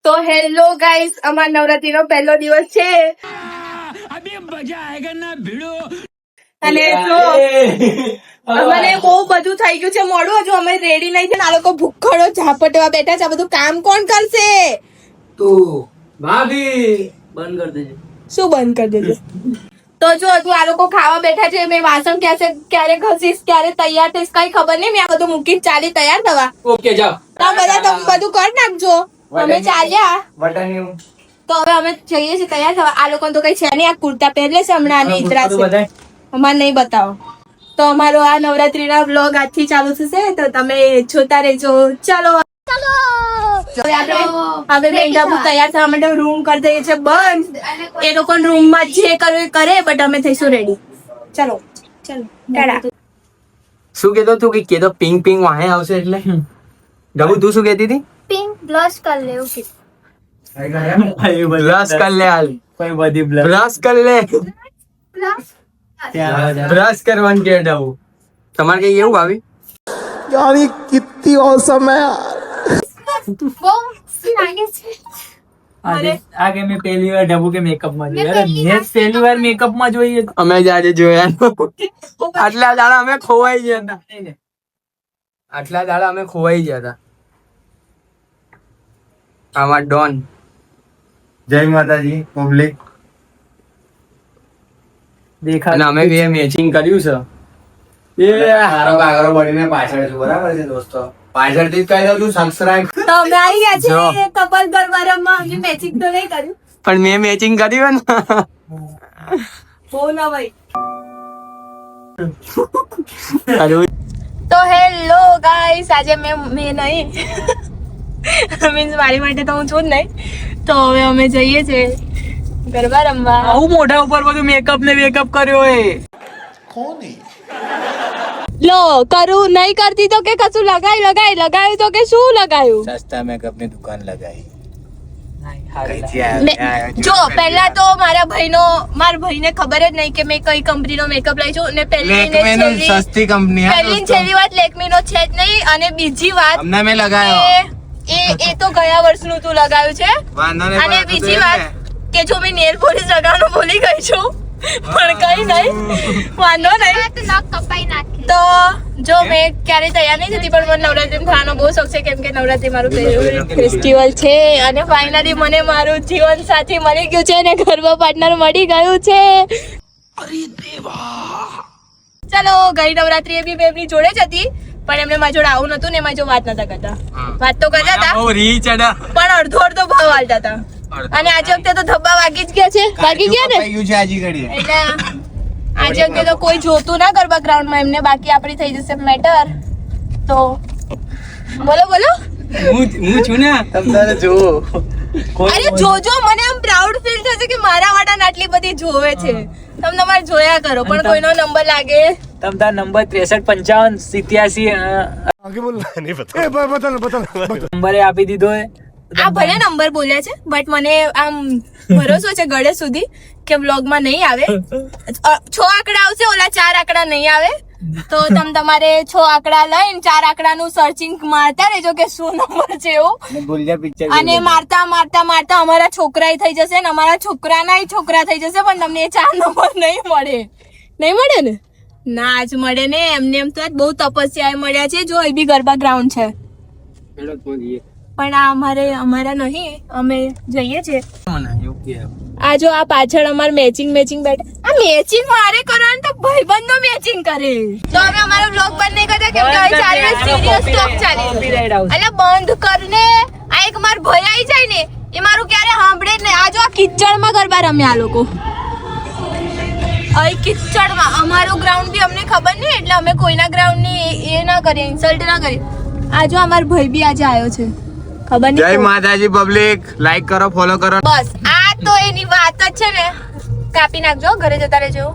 તો hello guys, અમાર નવરાત્રીનો પહેલો દિવસ છે અને જો અમારે બહુ બધું થઈ ગયું છે મોડું. હજુ અમે રેડી નહીં છે ને આ લોકો ભૂખડો ઝાપટવા બેઠા છે. આ બધું કામ કોણ કરશે? તું ભાભી બંધ કરી દેજે. શું બંધ કરી દેજે? તો જો હજુ આ લોકો ખાવા બેઠા છે. મેં વાસણ ક્યારે ઘસીશ, ક્યારે તૈયાર થઈશ કઈ ખબર નહીં. મેં આ બધું મૂકીને ચાલી તૈયાર થવા. ઓકે જાઓ. તો બધા તમે બધું કરી નાખજો. અમે ચાલ્યા. વટાણી તો હવે અમે જઈએ છીએ તૈયાર થવા. આ લોકો તો કઈ છે નહીં. આ કુર્તા પહેરલે છે હમણાં અને ઇતરા છે. બધાય અમારે નહીં બતાવો. તો અમારો આ નવરાત્રીના વ્લોગ આજથી ચાલુ થશે, તો તમે જોતા રહેજો. ચલો હવે મેંઢાપુર તૈયાર થવા માટે રૂમ કરી દઈએ છે બંધ. એ લોકો રૂમ માં જે કરવું એ કરે, બટ અમે થઈશું રેડી. ચલો ચલો ટાટા. શું કેતો તું કે કેતો પિંક પિંક વાહે આવશે એટલે ડબુ તું શું કહેતી હતી? પિંક બ્લશ કર લે એવું કીધું. બ્રશ કર લે હાલ. કોઈ બધી બ્રશ કર લે. બ્રશ કરવાનું કે ડબુ તમારે કઈ એવું આવી? यार ये कितनी औसम है यार. બહુ લાગે છે. આગે મેં પહેલી વાર ડબુ કે મેકઅપ માં જોઈ. અરે મેં પહેલી વાર મેકઅપ માં જોઈએ. અમે જ આજે જોયા. આટલા દાડા અમે ખોવાઈ ગયા હતા. આટલા દાડા અમે ખોવાઈ ગયા હતા. આમાં ડોન. जय माता जी पब्लिक. દેખા અને અમે બે મેચિંગ કર્યું છે. એ હારો કાગરો બનીને પાછળ છું, બરાબર છે દોસ્તો? પાછળથી જ કહી દઉં તું સબસ્ક્રાઇબ. તો અમે આવી ગયા છીએ કપલ ગરબા રમવા. અમે મેચિંગ તો નહીં કર્યું. પણ મેં મેચિંગ કર્યું ને. બહુ ના ભાઈ. કર્યું. તો હેલો ગાઈસ, આજે મેં નહીં મીન્સ મારી માટે તો હું છું જ નહીં. તો હવે અમે જઈએ છીએ ગરબા રમવા. આવું મોઢા ઉપર બધું મેકઅપ ને મેકઅપ કર્યો એ લો કરું નહીં કરતી તો કે કશું લગાવ્યું તો કે શું લગાવ્યું? सस्ता मेकअप ની દુકાન લગાઈ. જો પહેલા તો મારા ભાઈને ખબર જ નહીં કે મેં કઈ કંપનીનો મેકઅપ લાવી છું. અને પહેલી સસ્તી કંપની પહેલી છેલ્લી વાત લેકમી નો છે જ નહીં. અને બીજી વાત અમને મેં લગાયો. એ તો ગયા વર્ષનું તું લગાવ્યું છે. અને બીજી વાત કે જો મેં નેલ પોલિશ લગાવવાનું ભૂલી ગઈ છું, પણ કઈ નહીં, વાંધો નહીં. નખ કપાઈ નાખે. તો જો મેં ક્યારે તૈયાર નહીં થતી, પણ મને નવરાત્રી થવાનો બહુ શોખ છે, કેમ કે નવરાત્રી મારું ફેવરેટ ફેસ્ટિવલ છે. અને ફાઇનલી મને મારું જીવન સાથી મળી ગયું છે અને ગરબા પાર્ટનર મળી ગયું છે. ચલો ગઈ નવરાત્રી એ બી મેં એમની જોડે જ હતી, પણ એમને મારી જોડે આવું નતું ને એમાં જો વાત નતા કરતા. વાત તો કરતા હતા પણ અડધો ભાવ આલતા હતા. અને આજે વખતે તો ધબ્બા વાગી જ ગયા છે. વાગી ગયા ને છે આજી ઘડી. એટલે આજે વખતે તો કોઈ જોતું ના ગરબા ગ્રાઉન્ડ માં એમને. બાકી આપડી થઈ જશે મેટર. તો બોલો હું છું ને. તમને જો અરે જોજો, મને આમ પ્રાઉડ ફીલ થશે કે મારા વાળા આટલી બધી જોવે છે. તમે તમારે જોયા કરો. પણ કોઈનો નંબર લાગે તમ તાર નંબર 635587 आगे बोलना नहीं पता. बता નંબરે આપી દીધો હે. આ ભલે નંબર બોલ્યા છે, બટ મને આમ ભરોસો છે ગળે સુધી કે વ્લોગ માં નહીં આવે. 6 આંકડા આવશે, ઓલા 4 આંકડા નહીં આવે. તો તમે તમારે 6 આંકડા લઈને 4 આંકડાનું સર્ચિંગ મારતા રહેજો કે શું નંબર છે એવું. बोलिया पिक्चर અને મારતા અમારા છોકરાય થઈ જશે ને અમારા છોકરાનાય છોકરા થઈ જશે, પણ તમને એ 4 નંબર નહીં મળે ને ના જ મળે ને. એમને એમ તો બહુ તપસ્યા મળ્યા છે. જો એ બી ગરબા ગ્રાઉન્ડ છે, પણ આ અમારા નહીં. અમે જઈએ છીએ. આ જો આ પાછળ અમાર મેચિંગ બેઠા. આ મેચિંગ મારે કરવાનું તો ભાઈબંધો મેચિંગ કરે. તો અમે અમારો વ્લોગ બંધ નહીં કરતા કેમ કે હવે ચાલે સિરિયસ ટોક ચાલી રહ્યો. એટલે બંધ કરને. આ એક માર ભાઈ આવી જાય ને એ મારું ક્યારે સાંભળે જ નહીં. આ જો આ કિચડમાં ગરબા રમ્યા આ લોકો. અહીં કિચડમાં અમારું ગ્રાઉન્ડ બી અમને ખબર નહીં, એટલે અમે કોઈના ગ્રાઉન્ડ ની એ ના કરીએ, ઇન્સલ્ટ ના કરીએ. આ જો અમારો ભાઈ બી આજે આવ્યો છે. ખબર નહીં. जय माताजी पब्लिक. लाइक करो, फॉलो करो. બસ આ તો એની વાત જ છે ને. કાપી નાખજો, ઘરે જતા રહેજો.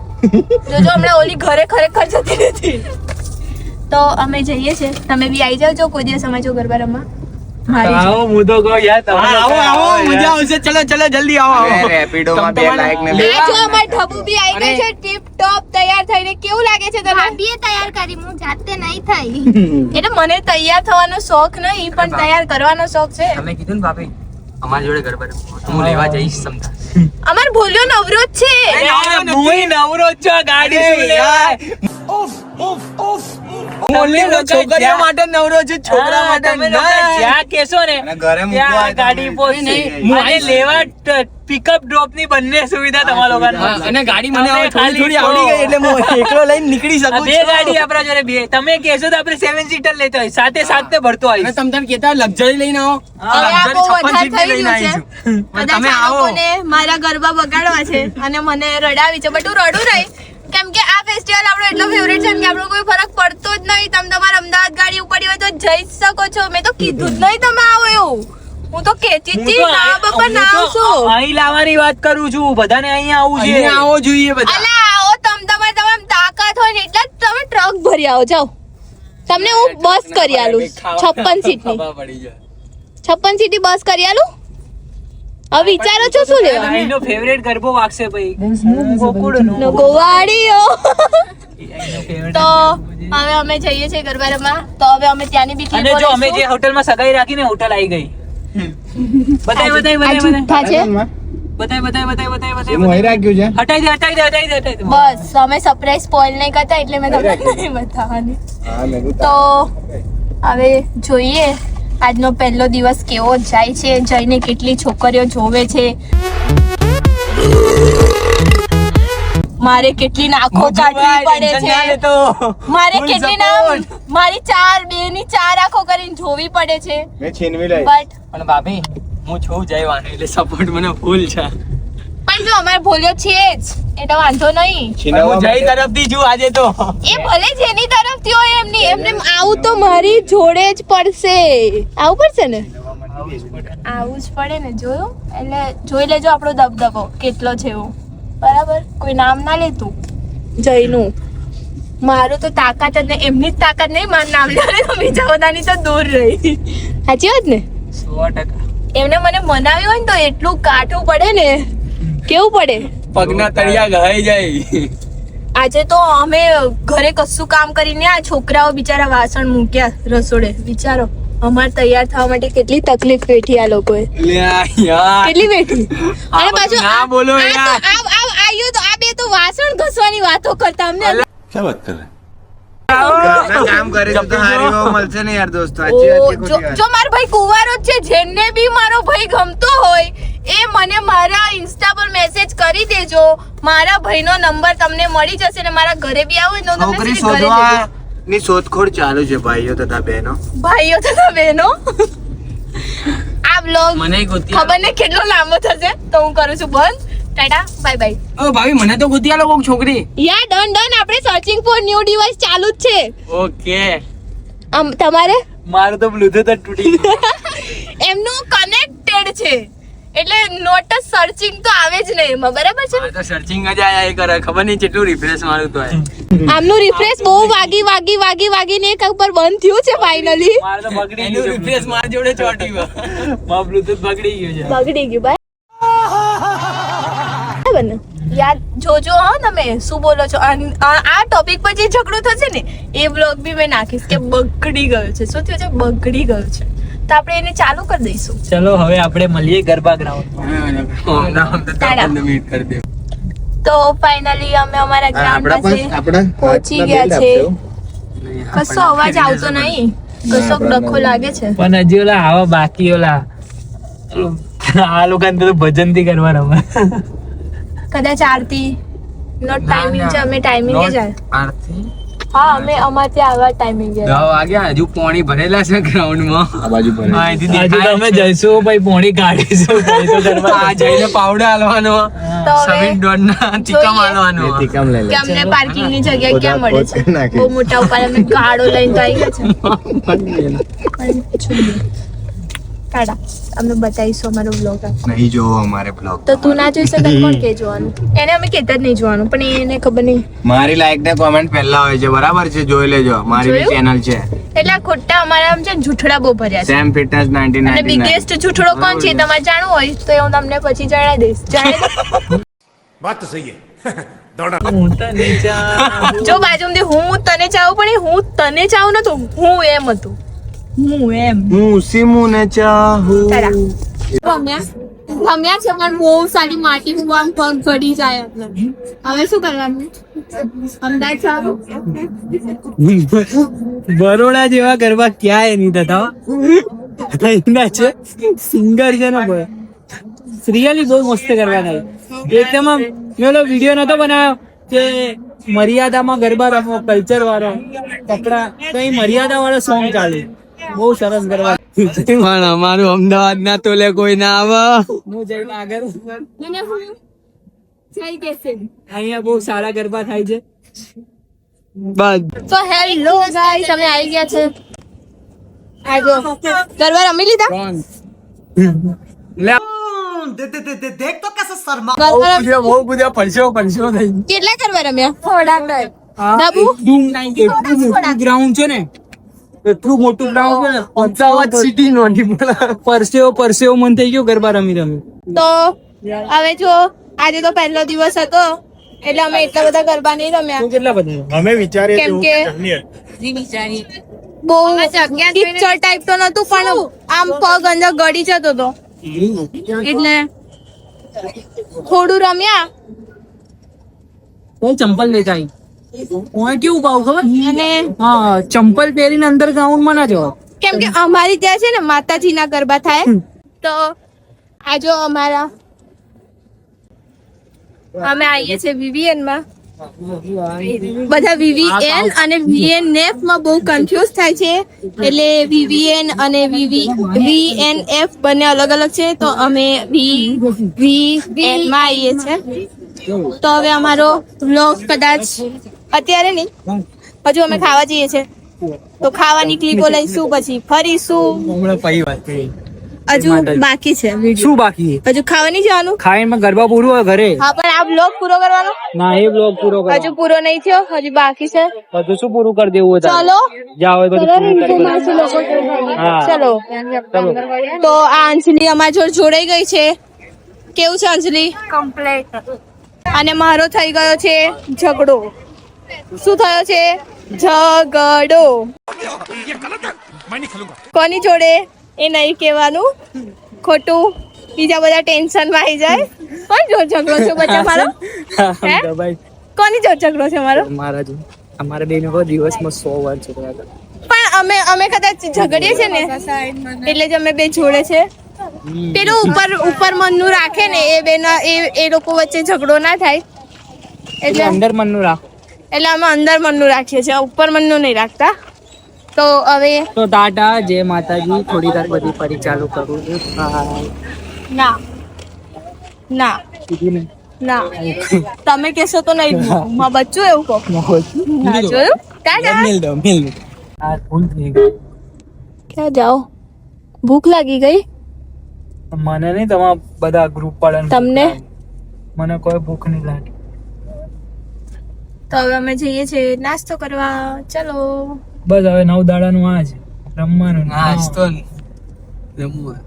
જોજો હમણાં ઓલી ઘરે ખરેખર જતી નથી. તો અમે જઈએ છીએ. તમે બી આવી જાવ કોઈ દિવસ અમે જો ગરબા રમવા. આવો હું તો કહું યાર તમે આવો મજા આવશે. ચલો જલ્દી આવો. रेपिडो में બે लाइक ने આ જો અમાર ઢબુ બી આવી ગઈ છે ટીપ ટોપ તૈયાર થઈને. કેવું લાગે છે તમને? ભાભીએ તૈયાર કરી, હું જાતે નહીં થઈ. એટલે મને તૈયાર થવાનો શોખ નહીં, પણ તૈયાર કરવાનો શોખ છે. તમે કીધું ને ભાભી અમારી જોડે ગરબા રમવા. હું લેવા જઈશ સમતા. અમાર ભોલ્યો નવરો જ છે. હું નવરો જ છું, આ ગાડી શું લેવા? છોકરીઓ માટે નવરો છું, છોકરા માટે તમે લોકો જ્યાં કહેશો ને અને ઘરે મૂકવા ત્યાં આવે ગાડી પહોંચશે. અને લેવા પિકઅપ ડ્રોપ ની બંને સુવિધા તમારા લોકોને મળશે. અને ગાડી મને હવે તમે થોડી થોડી ખાલી આવડી ગઈ એટલે હું એકલો લઈને નીકળી આ શકું બે ગાડી આપણા જોડે બે. તમે કહેશો તો આપણે 7 સીટર લેતો હોય, સાથે સાથે ભરતો અને આવીશ. તમે કેતા લક્ઝરી લઈને આવો. હવે આ બહુ વધારે થઈ ગયું છે. પણ કદાચ તમે આ આવો. લોકોને મારા ગરબા બગાડવા છે અને મને રડાવી છે, બટ હું રડું નહીં, કેમ કે આ ફેસ્ટિવલ આપણો એટલો ફેવરેટ છે ને કે આપણો કોઈ ફરક પડતો જ નહીં. તમે તમારા અમદાવાદ ગાડી ઉપડી હોય તો જઈ જ શકો છો. મેં તો કીધું જ નહીં તમે આવો એવું. હું તો કહેતી જ હું હતી, તો ના બાપા ના હું તો આવશો. અહીં લાવવાની વાત કરું છું, બધાને અહીંયા આવવું છે. અહીંયા આવો જોઈએ બધા. અલા આવો તમારી તાકાત હોય ને એટલે જ તમે ટ્રક ભરી આવો. જાઓ, તમને હું બસ કરી આલું 56 સીટની. ખબર પડી જાય. 56 સીટની બસ કરી આલું. હવે વિચારો છો શું લેવા? અહીંનો ફેવરેટ ગરબો વાગશે ભાઈ, ગોકુળનો. ગોવાડીઓ. અહીંનો favorite તો ગરબો છે. હવે અમે જઈએ છીએ ગરબા રમવા. તો હવે અમે ત્યાંની બી અને જો અમે જે હોટલમાં સગાઈ રાખીને હોટલ આવી ગઈ. બતાય બતાય બતાય બતાય જૂઠા છે. બતાય બતાય બતાય બતાય હું બતાય. અહીં રાખ્યું છે. હટાઈ દે હટાઈ દે હટાઈ દે હટાઈ દે. બસ અમે સરપ્રાઈઝ સ્પોઇલ નહીં કરતા એટલે મેં તમને નહીં બતાવવાની. હા મેં કીધું તો હવે જોઈએ આજનો પહેલો દિવસ કેવો જાય છે, જઈને કેટલી છોકરીઓ જોવે છે, મારે કેટલી નાખો કાઢવી પડે છે, મારે કેટલી મારી બેની ચાર આંખો કરીને જોવી પડે છે. મેં છીનવી લઈ. બટ પણ ભાભી હું છું જયવાન એટલે સપોર્ટ મને ફૂલ છે. પણ જો અમારે ભોલ્યો છે જ એટલે વાંધો નહીં. હું જય તરફથી છું આજે તો. એ ભલે જેની તરફથી હોય એમની એમને આવું તો મારી જોડે જ પડશે. આવું પડશે ને, આવું જ પડે ને. જોયું એટલે જોઈ લેજો આપણો દબદબો કેટલો છે એવું. બરાબર, કોઈ નામ ના લેતું જયનું. મારું તો તાકાત જ નહીં, એમની જ તાકાત નહીં. મારું નામ લે તો બીજા બધાની તો દૂર રહી. સાચી વાત ને? 100%. એમને મને મનાવ્યું હોય ને તો એટલું કાઠું પડે ને. કેવું પડે? પગના તળિયા ગહાઈ જાય. આજે તો અમે ઘરે કશું કામ કરીને આ છોકરાઓ બિચારા વાસણ મૂક્યા રસોડે. વિચારો અમારે તૈયાર થવા માટે કેટલી તકલીફ વેઠી આ લોકોએ. લ્યા યાર. કેટલી વેઠી. અને પાછું ના બોલો યાર. આયુ તો આ બે તો વાસણ ઘસવાની વાતો કરતા અમને. क्या बात कर रहे हैं? કામ કરે છે તો હારી વાવ મળશે ને યાર દોસ્તો. સાચી વાત કે ખોટી વાત? જો મારો ભાઈ કુંવારો જ છે, જેને બી મારો ભાઈ ગમતો હોય એ મને મારા ઇન્સ્ટા પર મેસેજ કરી દેજો. મારા ભાઈનો નંબર તમને મળી જશે ને મારા ઘરે બી આવો ને તો તમને છોકરી સીધી ઘરે શોધવા દેજો. ની શોધખોળ ચાલુ છે ભાઈઓ તથા બહેનો. ભાઈઓ તથા બહેનો. આ બ્લોગ મને ગોતી ખબર ને કેટલો લાંબો થશે તો હું કરું છું બંધ. Tata bye bye. ઓ ભાભી મને તો ગોતી આલો કોક છોકરી. યા ડન આપણે સર્ચિંગ ફોર ન્યુ ડિવાઇસ ચાલુ જ છે. ઓકે. તમારે મારું તો બ્લૂટૂથ જ તૂટી ગયું. એમનું કનેક્ટેડ છે એટલે નોટ સર્ચિંગ તો આવે જ નહીં એમાં. બરાબર છે? આ તો સર્ચિંગ જ આયા એ કરે. ખબર નહીં કેટલું રિફ્રેશ મારું તો આમનું રિફ્રેશ બહુ વાગીને એક ઉપર બંધ થયું છે ફાઇનલી. મારું તો બગડી એનું ગયું. રિફ્રેશ મારી જોડે ચોટી ગયો. મારું બ્લૂટૂથ બગડી ગયું છે. બગડી ગયું ભાઈ. બરાબર ને? યાર જોજો હા તમે શું બોલો છો. આ ટોપિક પર જે ઝઘડો થશે ને એ વ્લોગ બી મેં નાખીશ કે બગડી ગયો છે. શું થયું છે? બગડી ગયું છે. તો આપણે એને ચાલુ કરી દઈશું. ચલો હવે આપણે મળીએ ગરબા ગ્રાઉન્ડ. મીટ કરી દે. તો ફાઇનલી અમે અમારા ગ્રાઉન્ડ પાસે પહોંચી ગયા છે. કશો અવાજ આવતો નહીં, કશો ડખો લાગે છે. પણ હજી ઓલા આવા બાકી ઓલા આ લોકોને તો ભજન થી કરવા રમે. કદાચ આરતી નો ટાઈમિંગ છે. અમે ટાઈમિંગ જ આરતી હા અમે અમારે ત્યાં આવા ટાઈમિંગ 10 વાગ્યા હજુ પાણી ભરેલા છે ગ્રાઉન્ડ માં. આ બાજુ પર અહીંથી હજુ દેખાય તમે છે. જઈશું ભાઈ પોણી કાઢીશું ભાઈ તો ગરબા આ જઈને પાવડર હાલવાનો. તો હવે સમીર ડોન ના ટીકા મારવાનો. ટીકામ લઈ કે લે. અમને પાર્કિંગ ની જગ્યા ક્યાં મળે છે? નાખી. બહુ મોટા ઉપર અમે ગાડો લઈને તો આવી ગયા છે. ટાટા અમે બતાવીશું અમારો બ્લોગ. નહીં જોવો અમારે બ્લોગ. તો તું ના જોઈ શકે કોણ કે જોવાનું? એને અમે કહેતા જ નહીં જોવાનું, પણ એને ખબર નહીં. મારી લાઈક ને કોમેન્ટ પહેલા હોય છે બરાબર છે, જોઈ લેજો. મારી બી જોયું? ચેનલ છે એટલે આ ખોટા અમારા આમ છે ને જૂઠડા બહુ ભર્યા છે. સેમ ફિટનેસ અને 1999. બિગેસ્ટ જૂઠડો કોણ છે તમારે જાણવું હોય તો એ હું તમને પછી જણાવી દઈશ. बात तो सही है दौड़ा હું તને ચાહું. જો બાજુમાંથી હું તને ચાહું પણ એ હું તને ચાહું નતું, હું એમ હતું. હું એમ. હું સિમુને ચાહું. તારા. રમ્યા છે પણ બહુ સારી માટી આમ પગ ગળી જાય એટલે હવે શું કરવાનું અમદાવાદ સારું બરોડા જેવા ગરબા ક્યાંય નહીં થતા એના છે સિંગર છે ને રિયલી બહુ મસ્ત ગરબા થાય એકદમ આમ મેલો વિડીયો નતો બનાવ્યો કે મર્યાદામાં ગરબા રમો કલ્ચર વાળો કપડા કઈ મર્યાદા વાળો સોંગ ચાલે બહુ સરસ ગરબા પણ અમારું અમદાવાદ ના તોલે કોઈ ના આવે હું જઈને આગળ મને હું જઈ કેસે અહીંયા બહુ સારા ગરબા થાય છે બસ તો હેલો ગાઈસ અમે આવી ગયા છે આજો ગરબા રમી લીધા બહુ બધા પરસો થઈ કેટલા ગરબા રમ્યા થોડા બાબુ ગ્રાઉન્ડ છે ને એટલું મોટું ગ્રાઉન્ડ છે ને અમદાવાદ સિટી નોંધી પરસેવો મન થઈ ગયો ગરબા રમી તો હવે જો આજે તો પહેલો દિવસ હતો એટલે અમે એટલા બધા ગરબા નહીં રમ્યા કેટલા બધા અમે વિચારીએ કેમ કે બહુ કિચડ ટાઈપ તો નતું પણ આમ પગ અંદર ગળી જતો હતો એટલે થોડું રમ્યા કોઈ ચંપલ લેતા આવી ઓય કેવું ભાવ ખબર અને હા ચંપલ પહેરીને અંદર ગ્રાઉન્ડ માં ના જવા કેમ કે અમારી ત્યાં છે ને માતાજીના ગરબા થાય તો આ જો અમારા અમે આવીએ છીએ VVN માં બધા VVN અને VNF માં બહુ કન્ફ્યુઝ થાય છે એટલે VVN અને VNF બંને અલગ અલગ છે તો અમે VVN માં આવીએ છીએ તો હવે અમારો વ્લોગ કદાચ અત્યારે નહીં હજુ અમે ખાવા જઈએ છીએ તો ખાવાની ક્લિપો લઈશું પછી ફરીશું હમણાં પઈ વાત કરી હજુ બાકી છે શું બાકી હજુ ખાવા નહીં જવાનું ખાઈને ગરબા પૂરું હોય ઘરે હા પણ આ બ્લોગ પૂરો કરવાનો ના એ બ્લોગ પૂરો કરો હજુ પૂરો નહીં થયો હજુ બાકી છે બધું શું પૂરું કરી દેવું હોય તારે? ચલો જાઓ એ બધું પૂરું કરી માસી લોકો હા. ચલો તો આ અંજલિ અમારી જોડે જોડાઈ ગઈ છે કેવું છે અંજલિ કમ્પ્લીટ અને મારો થઈ ગયો છે ઝઘડો શું થયો છે ઝઘડો કોની જોડે એ નહીં કહેવાનું ખોટું બીજા બધા ટેન્શન માં આવી જાય કોની જોડે ઝઘડો છે બચ્ચા મારો હે? ભાઈ કોની જોડે ઝઘડો છે મારો મારા જો અમારા બેનો દિવસમાં 100 વાર છે પણ અમે કદાચ ઝઘડીએ છે ને એટલે જ અમે બે જોડે છે પેલું ઉપર મનનું રાખે ને એ બે એ લોકો વચ્ચે ઝઘડો ના થાય એટલે અંદર મનનું રાખ એટલે અમે અંદર મનનું રાખીએ છીએ ઉપર મનનું નહીં રાખતા તો હવે તો ટાટા જય માતાજી થોડી વાર બધી ફરી ચાલુ કરું છું ના ના કીધું ને ના તમે કહેશો તો નહીં માં બચ્ચું એવું કહો ના જોયું ટાટા મિલ દો આ ભૂલ થઈ ગઈ ક્યાં જાઓ ભૂખ લાગી ગઈ મને નહીં તમારા બધા ગ્રુપ વાળાને તમને મને કોઈ ભૂખ નહીં લાગી તો હવે અમે જઈએ છીએ નાસ્તો કરવા ચલો બસ હવે 9 દાડાનું આ છે રમવાનું નાસ્તો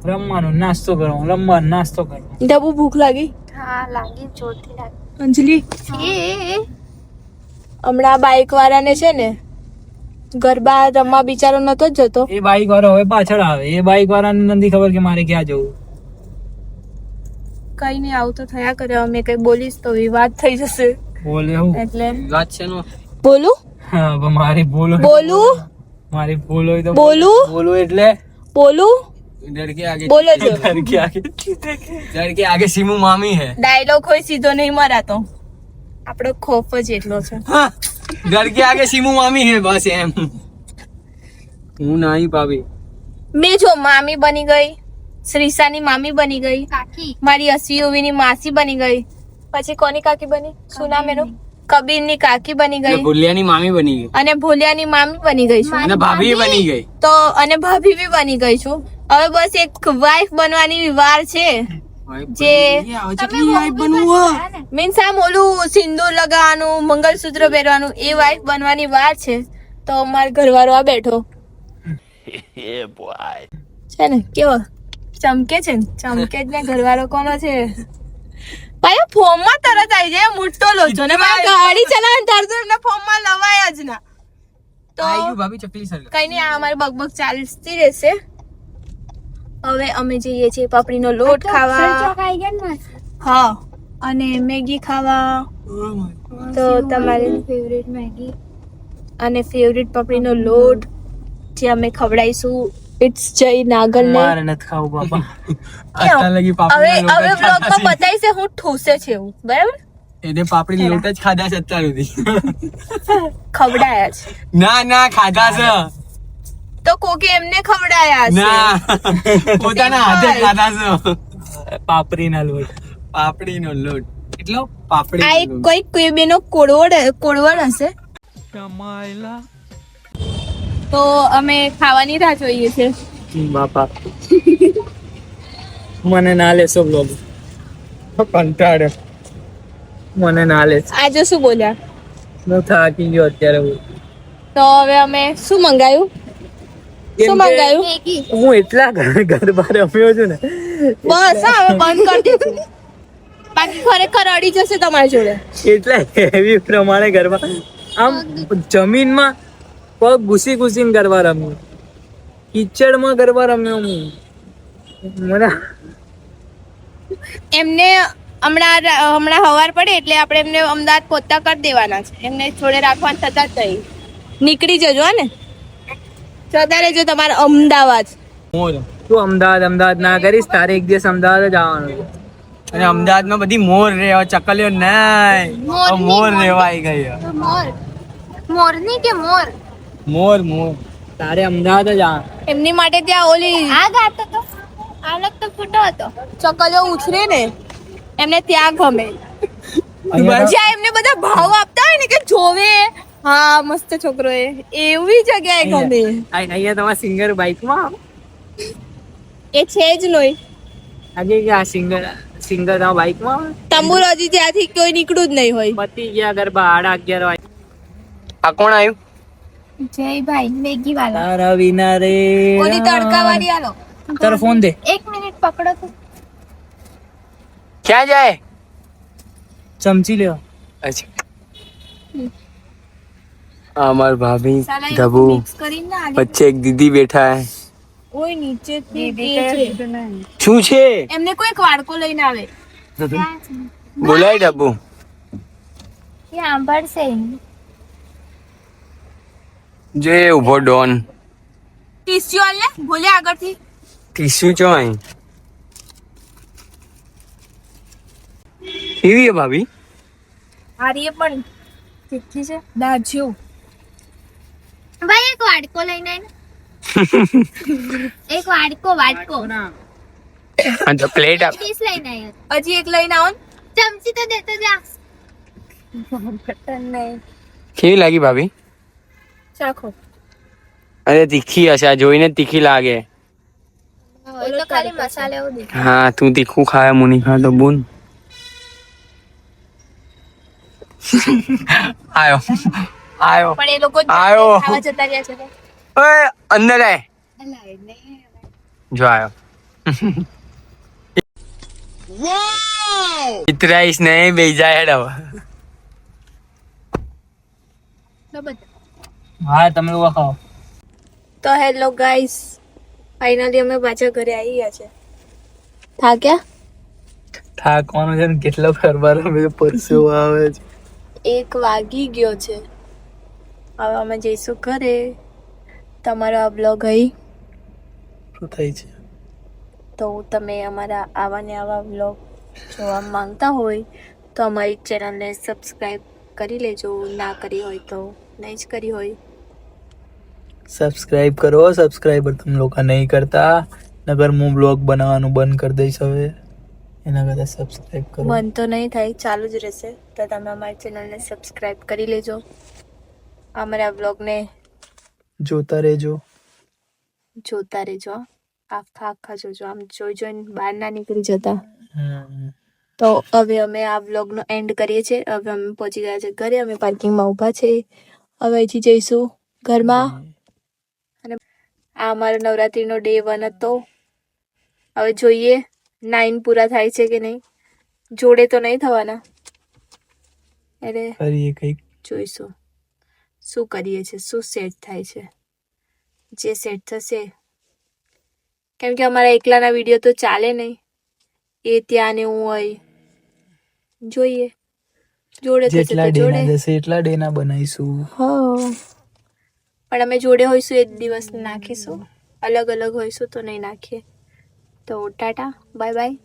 રમવાનું નાસ્તો કરવાનો રમવાનું નાસ્તો કરવાનો ડબુ ભૂખ લાગી હા લાગી જોરથી લાગી અંજલિ હમણાં બાઈક વાળાને છે ને ગરબા રમવા બિચારો નતો જ જતો એ બાઈક વાળો હવે પાછળ આવે એ બાઈક વાળાને નથી ખબર કે મારે ક્યાં જવું કઈ નહીં આવું તો થયા કરે અમે કઈ બોલીશ તો વિવાદ થઈ જશે બોલે હું એટલે વાત છે નો બોલું હા પણ મારી બોલો બોલું મારી બોલો તો બોલું બોલો એટલે બોલું डर के आगे બોલો જો डर के आगे सीमू मामी है ડાયલોગ કોઈ સીધો નહીં મરાતો આપણો ખોફ જ એટલો છે डर के आगे सीमू मामी है बस एम હું નહીં ભાભી મેં જો મામી બની ગઈ શ્રીસાની મામી બની ગઈ કાકી મારી અસીઓવીની માસી બની ગઈ પછી કોની કાકી બની શું નામ એનું કબીરની કાકી બની ગઈ ભૂલિયાની મામી બની ગઈ અને ભોલિયાની મામી બની ગઈ છું અને ભાભી બની ગઈ તો અને ભાભી બી બની ગઈ છું હવે બસ એક વાઇફ બનવાની વાર છે જે મીન્સ આમ ઓલું સિંદૂર લગાવવાનું મંગલસૂત્ર પહેરવાનું એ વાઇફ બનવાની વાર છે તો મારો ઘરવાળો આ બેઠો છે ને કેવો ચમકે છે ને ચમકે જ ને ઘરવાળો કોનો છે ભાઈ ફોર્મ માં તરત આવી જાય મોટો લોચો ને મારી ગાડી ચલાવે તાર તો એમને ફોર્મ માં લવાય જ ના તો આયુ ભાભી ચકલી સર કઈ નહીં આ અમારી બકબક ચાલતી રહેશે હવે અમે જઈએ છીએ પાપડીનો લોટ ખાવા. હા, અને મેગી ખાવા. તો તમારે ફેવરેટ મેગી. અને ફેવરિટ પાપડીનો લોટ જે અમે ખવડાવીશું. ઇટ્સ જય નાગલ ને મારે નથી ખાવું બાપા. આટલા લગી હવે પાપડી હવે બ્લોગમાં બતાવીશ હું ઠોસે છે એવું, બરાબર? એને પાપડી લોટ જ ખાધા છે અત્યાર સુધી. ખવડાયા છે ના ખાધા છે. તો કોકે એમને ખવડાયા છે. ના પોતાના હાથે ખાધા છે. પાપડીનો લોટ એટલો પાપડી. આ એક કોઈ બેનો કોળવડ હશે. તો અમે ખાવાની રાહ જોઈએ છે. બાપા મને ના લેશો બ્લોગ. કંટાળે મને ના લેશો. આજે શું બોલ્યા? હું થાકી ગયો અત્યારે. તો હવે અમે શું મંગાયું? શું મંગાયું? હું એટલા ગરબા રમ્યો છું ને. બસ હા, હવે બંધ કરી દીધું. બાકી ખરેખર અડી જશે તમારી જોડે. એટલા હેવી પ્રમાણે ગરબા આમ જમીનમાં પગ ઘૂસીને ગરબા રમ્યો. કિચડમાં ગરબા રમ્યો હું. મને એમને હમણાં હવાર પડે એટલે આપણે એમને અમદાવાદ પોતા કરી દેવાના છે. એમને જોડે રાખવાના થતા જ નહીં. નીકળી જજો ને, જતા રહેજો તમારે અમદાવાદ. તું અમદાવાદ ના કરીશ. તારે એક દિવસ અમદાવાદ જ આવવાનું. અને અમદાવાદમાં બધી મોર રેવા ચકલીઓ નહીં. મોર રેવા આવી ગઈ. મોરની કે મોર? મોર તારે અમદાવાદ જ આવવાનું. એમની માટે ત્યાં ઓલી આ ગાતો તો આલક તો ફૂટો હતો. ચકલીઓ ઉછરે ને એમને ત્યાં ગમે. જ્યાં એમને બધા ભાવ આપતા હોય ને કે જોવે, હા મસ્ત છોકરો એવી જગ્યાએ ગમે. અહીંયા તમારા સિંગર બાઇકમાં એ છે જ નહીં. આજે કે આ સિંગર તમારા બાઇકમાં તંબુર હજી ત્યાંથી કોઈ નીકળું જ નહીં હોય. પતી ગયા ગરબા 11:30 વાગે. આ કોણ આવ્યું? જયભાઈ મેગી વાળા. તારા વિના રે ઓલી તડકા વાળી આલો. તારો ફોન દે. 1 મિનિટ પકડો તો. ક્યાં જાય? ચમચી લેવા. અચ્છા અમાર ભાભી ધબુ બચ્ચે એક દીદી બેઠા હે. ઓય નીચે શું છે? એમને કોઈ એક વાડકો લઈને આવે. બોલાય ડબ્બુ. એ સાંભળશે. જે ઉભો ડોન. ટીસ્યુ આલ ને ભોલે આગળથી. ટીસ્યુ ચો અહીં કેવી હે ભાભી? હારી પણ તીખી છે. દાજ્યો ભાઈ એક વાડકો લઈને આય ને. એક વાડકો અને તો પ્લેટ આપ. પીસ લઈને આય. હજી એક લઈને આવો ને. ચમચી તો દેતો જા. કેવી લાગી ભાભી? ચાખો. અરે તીખી હશે. આ જોઈને જ તીખી લાગે. ઓય તો ખાલી મસાલે એવું દે. હા તું તીખું ખાય મુની ખા તો બોલ. આયો પણ એ લોકો આયો. ખાવા જતા રહ્યા છે. ઓય અંદર આય. જો આયો. ઇતરાઈશ નહીં બેહી જાય હેડ હવે. હા તમે લોકો ખાઓ. તો હેલો ગાઈસ, ફાઇનલી અમે પાછા ઘરે આવી ગયા છે. થાક્યા? થાકવાનું છે ને કેટલો ફરવા રમે પરસેવો આવે છે. 1 વાગી ગયો છે. હવે અમે જઈશું ઘરે. તમારો આ બ્લોગ અહીં શું થાય છે? તો તમે અમારા આવા ને આવા બ્લોગ જોવા માંગતા હોય તો અમારી ચેનલને સબસ્ક્રાઈબ કરી લેજો. ના કરી હોય તો નહીં જ કરી હોય. સબસ્ક્રાઇબ કરો. સબસ્ક્રાઇબર તમે લોકો નહીં કરતા, નગર હું બ્લોગ બનાવવાનું બંધ કરી દઈશ હવે. એના કરતા સબસ્ક્રાઇબ કરો. મન તો નહીં થાય, ચાલુ જ રહેશે. તો તમે અમારી ચેનલને સબસ્ક્રાઈબ કરી લેજો. અમારા બ્લોગને જોતા રહેજો. આખા જોજો. આમ જોઈને બહાર ના નીકળી જતા. તો હવે અમે આ બ્લોગનો એન્ડ કરીએ છીએ. હવે અમે પહોંચી ગયા છે ઘરે. અમે પાર્કિંગમાં ઊભા છે. હવે અહીંથી જઈશું ઘરમાં. અને આ અમારો નવરાત્રીનો ડે 1 હતો. હવે જોઈએ 9 પૂરા થાય છે કે નહીં. જોડે તો નહીં થવાના, એટલે જોઈશું શું કરીએ છે, શું સેટ થાય છે. જે સેટ થશે કેમ કે અમારા એકલાના વિડીયો તો ચાલે નહીં, એ ત્યાં ને હું હોય. જોઈએ જોડે થશે જેટલા તો ડેના જોડે. જશે એટલા ડેના બનાવીશું. પણ અમે જોડે હોઈશું એ જ દિવસ નાખીશું, અલગ અલગ હોઈશું તો નહીં નાખીએ. તો ટાટા બાય બાય.